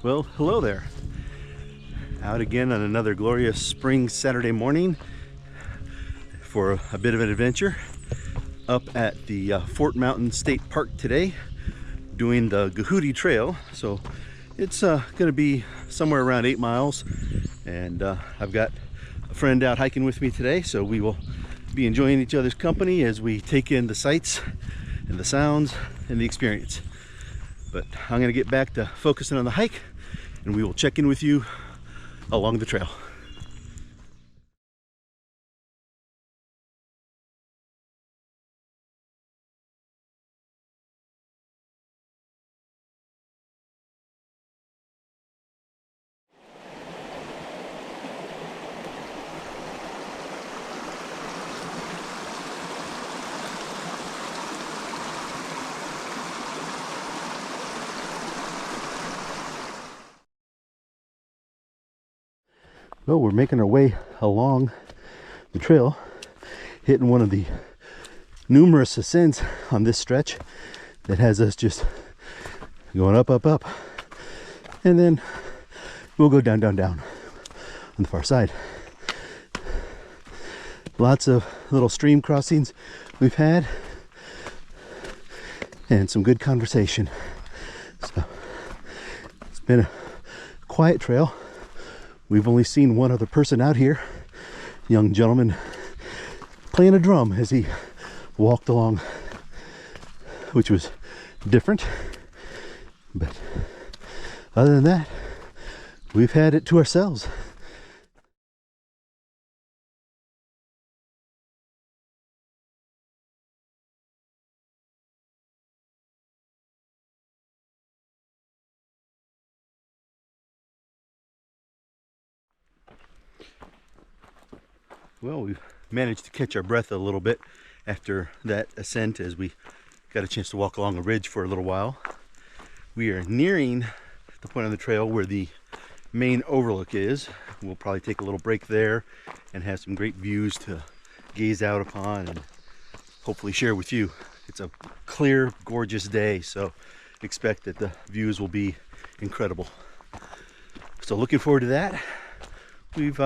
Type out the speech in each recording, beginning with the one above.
Well, hello there. Out again on another glorious spring Saturday morning for a bit of an adventure up at the Fort Mountain State Park today, doing the Gahuti Trail. So it's going to be somewhere around 8 miles, and I've got a friend out hiking with me today, so we will be enjoying each other's company as we take in the sights and the sounds and the experience. But I'm going to get back to focusing on the hike, and we will check in with you along the trail. Well, we're making our way along the trail, hitting one of the numerous ascents on this stretch that has us just going up, up, up, and then we'll go down, down, down on the far side. Lots of little stream crossings we've had, and some good conversation. So it's been a quiet trail. We've only seen one other person out here, a young gentleman playing a drum as he walked along, which was different. But other than that, we've had it to ourselves. Well, we've managed to catch our breath a little bit after that ascent as we got a chance to walk along a ridge for a little while. We are nearing the point on the trail where the main overlook is. We'll probably take a little break there and have some great views to gaze out upon and hopefully share with you. It's a clear, gorgeous day, so expect that the views will be incredible. So looking forward to that. We've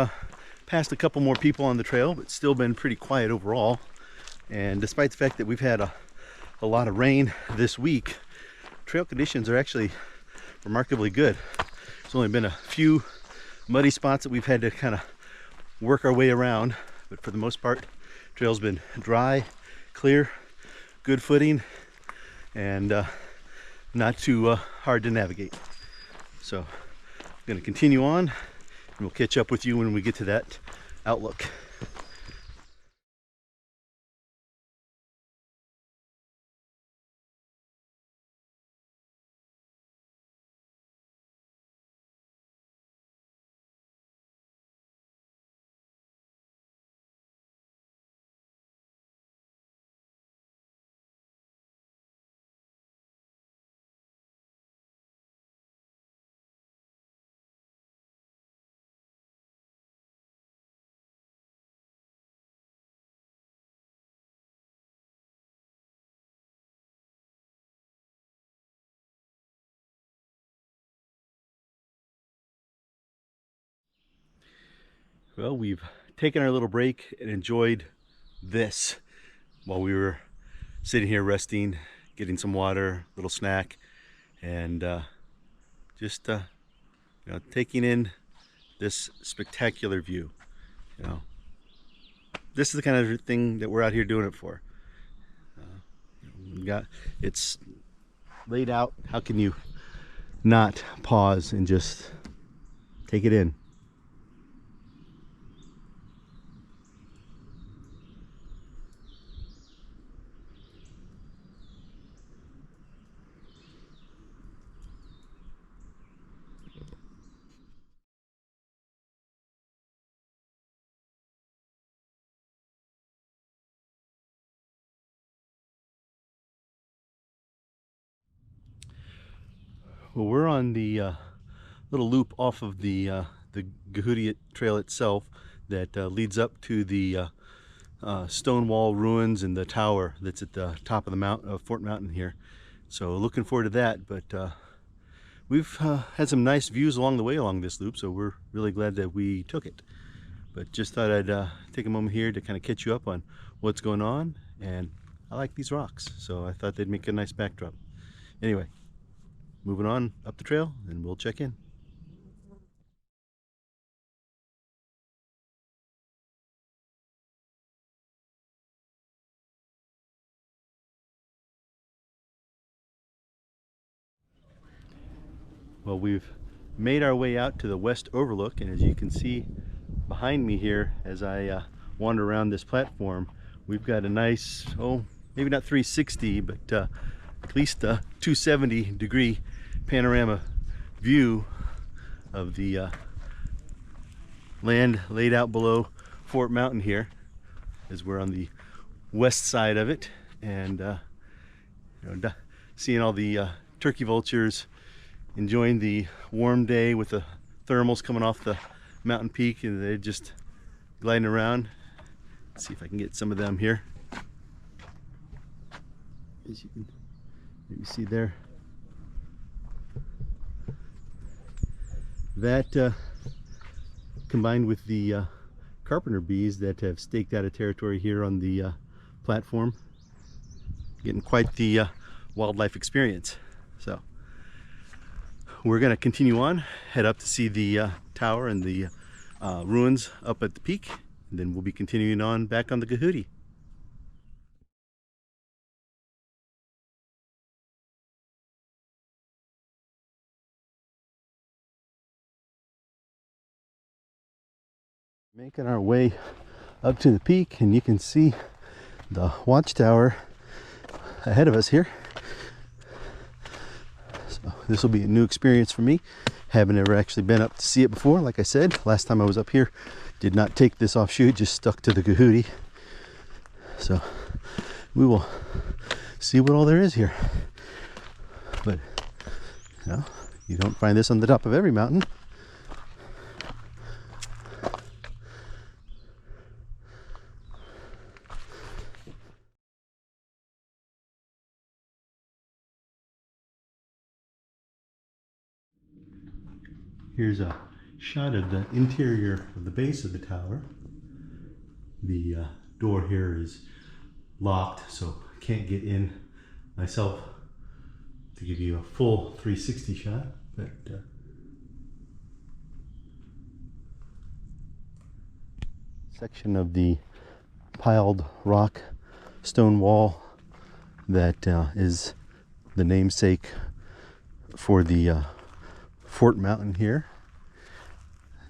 passed a couple more people on the trail, but still been pretty quiet overall. And despite the fact that we've had a lot of rain this week, trail conditions are actually remarkably good. There's only been a few muddy spots that we've had to kind of work our way around, but for the most part, trail's been dry, clear, good footing, and not too hard to navigate. So I'm going to continue on, and we'll catch up with you when we get to that outlook. Well, we've taken our little break and enjoyed this while we were sitting here resting, getting some water, little snack, and just taking in this spectacular view. This is the kind of thing that we're out here doing it for. It's laid out. How can you not pause and just take it in? Well, we're on the little loop off of the Gahuti Trail itself that leads up to the Stonewall ruins and the tower that's at the top of the Fort Mountain here. So looking forward to that, but we've had some nice views along the way along this loop, so we're really glad that we took it. But just thought I'd take a moment here to kind of catch you up on what's going on. And I like these rocks, so I thought they'd make a nice backdrop. Anyway, moving on up the trail, and we'll check in. Well, we've made our way out to the west overlook, and as you can see behind me here as I wander around this platform, we've got a nice, oh, maybe not 360, but at least a 270 degree panorama view of the land laid out below Fort Mountain here, as we're on the west side of it. And seeing all the turkey vultures enjoying the warm day with the thermals coming off the mountain peak, and they're just gliding around. Let's see if I can get some of them here. As you can maybe see there, that combined with the carpenter bees that have staked out a territory here on the platform, getting quite the wildlife experience. So we're going to continue on, head up to see the tower and the ruins up at the peak, and then we'll be continuing on back on the Gahuti. Making our way up to the peak, and you can see the watchtower ahead of us here. So this will be a new experience for me. Haven't ever actually been up to see it before. Like I said, last time I was up here, did not take this offshoot, just stuck to the Gahuti. So we will see what all there is here. But you know, you don't find this on the top of every mountain. Here's a shot of the interior of the base of the tower. The door here is locked, so I can't get in myself to give you a full 360 shot, but section of the piled rock stone wall that is the namesake for the Fort Mountain here.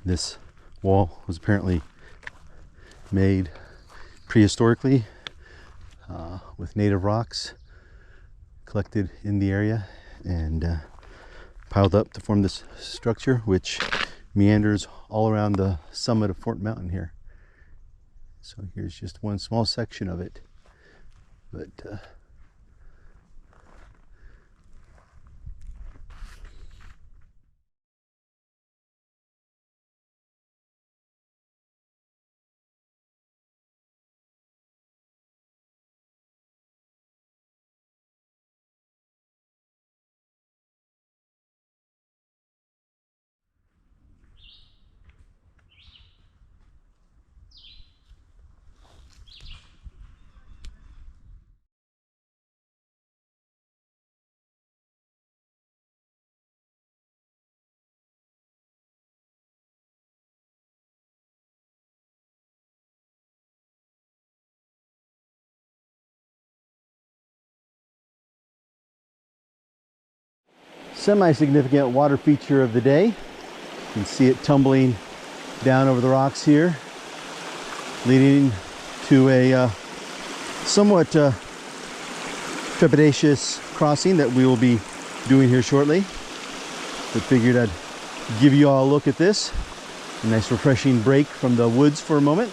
This wall was apparently made prehistorically with native rocks collected in the area and piled up to form this structure, which meanders all around the summit of Fort Mountain here. So here's just one small section of it, but semi-significant water feature of the day. You can see it tumbling down over the rocks here, leading to a somewhat trepidatious crossing that we will be doing here shortly. But figured I'd give you all a look at this. A nice refreshing break from the woods for a moment.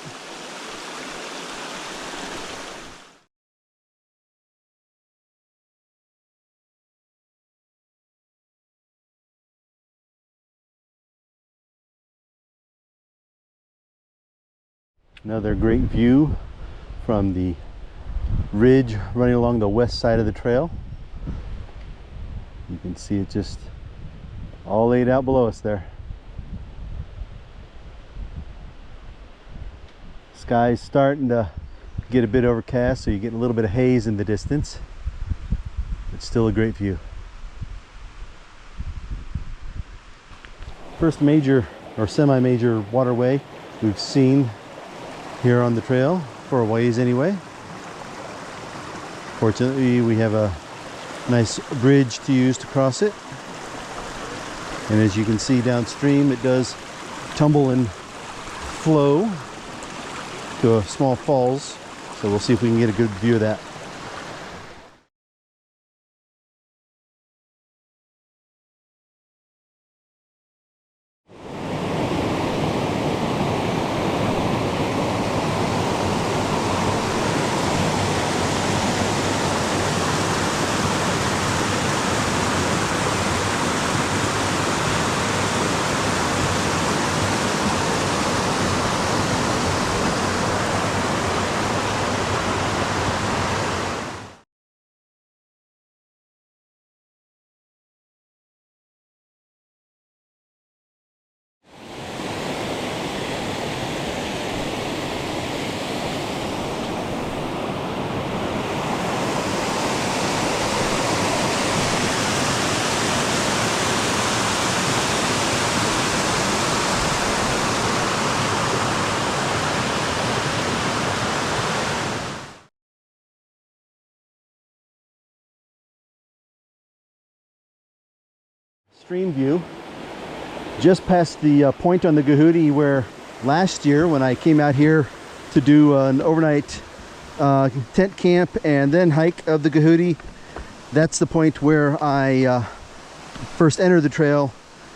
Another great view from the ridge running along the west side of the trail. You can see it just all laid out below us there. Sky's starting to get a bit overcast, so you get a little bit of haze in the distance. It's still a great view. First major or semi-major waterway we've seen here on the trail, for a ways anyway. Fortunately, we have a nice bridge to use to cross it. And as you can see downstream, it does tumble and flow to a small falls. So we'll see if we can get a good view of that. Stream view just past the point on the Gahuti where last year when I came out here to do an overnight tent camp and then hike of the Gahuti, that's the point where I first entered the trail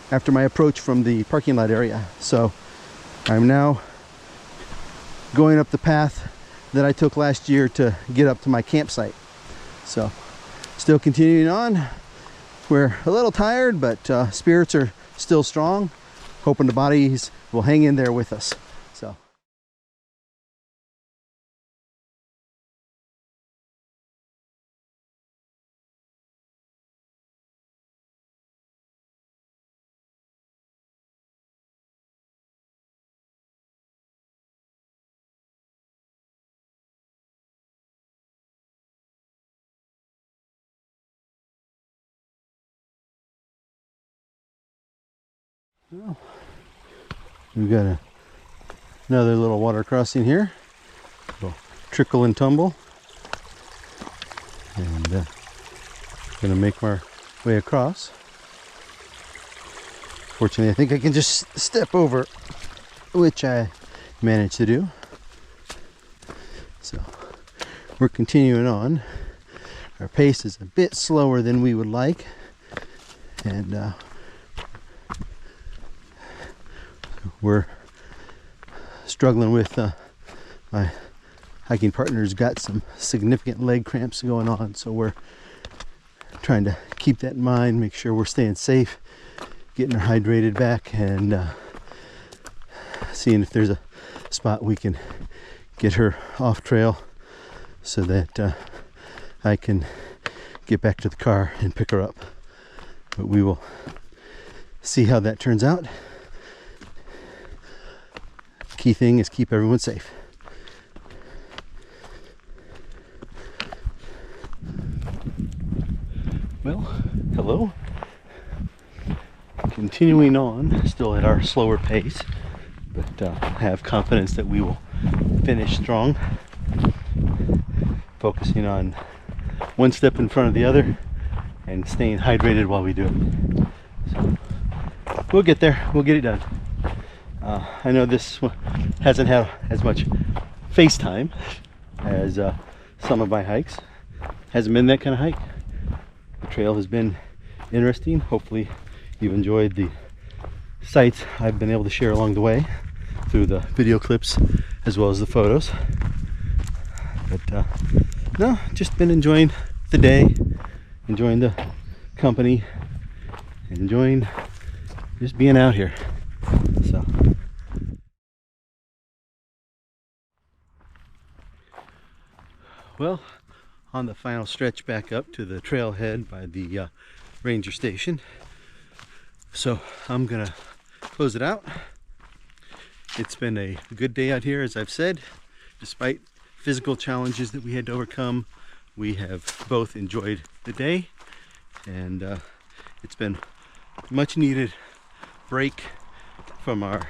after my approach from the parking lot area. So I'm now going up the path that I took last year to get up to my campsite. So still continuing on. We're a little tired, but spirits are still strong. Hoping the bodies will hang in there with us. So. Well, we've got another little water crossing here. Little trickle and tumble. And gonna make our way across. Fortunately, I think I can just step over, which I managed to do. So we're continuing on. Our pace is a bit slower than we would like, and we're struggling with my hiking partner's got some significant leg cramps going on, so we're trying to keep that in mind, make sure we're staying safe, getting her hydrated back, and seeing if there's a spot we can get her off trail so that I can get back to the car and pick her up. But we will see how that turns out. Key thing is keep everyone safe. Well, hello. Continuing on, still at our slower pace, but I have confidence that we will finish strong. Focusing on one step in front of the other and staying hydrated while we do it. So we'll get there. We'll get it done. I know this hasn't had as much face time as some of my hikes. Hasn't been that kind of hike. The trail has been interesting. Hopefully you've enjoyed the sights I've been able to share along the way through the video clips as well as the photos. But no, just been enjoying the day, enjoying the company, enjoying just being out here. So well, on the final stretch back up to the trailhead by the ranger station, So I'm gonna close it out. It's been a good day out here, as I've said. Despite physical challenges that we had to overcome, we have both enjoyed the day, and it's been much needed break from our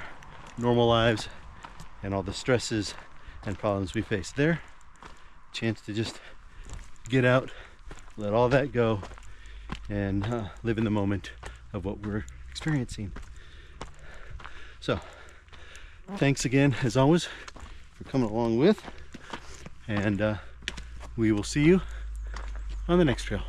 normal lives and all the stresses and problems we face there. Chance to just get out, let all that go, and live in the moment of what we're experiencing. So thanks again, as always, for coming along with, and we will see you on the next trail.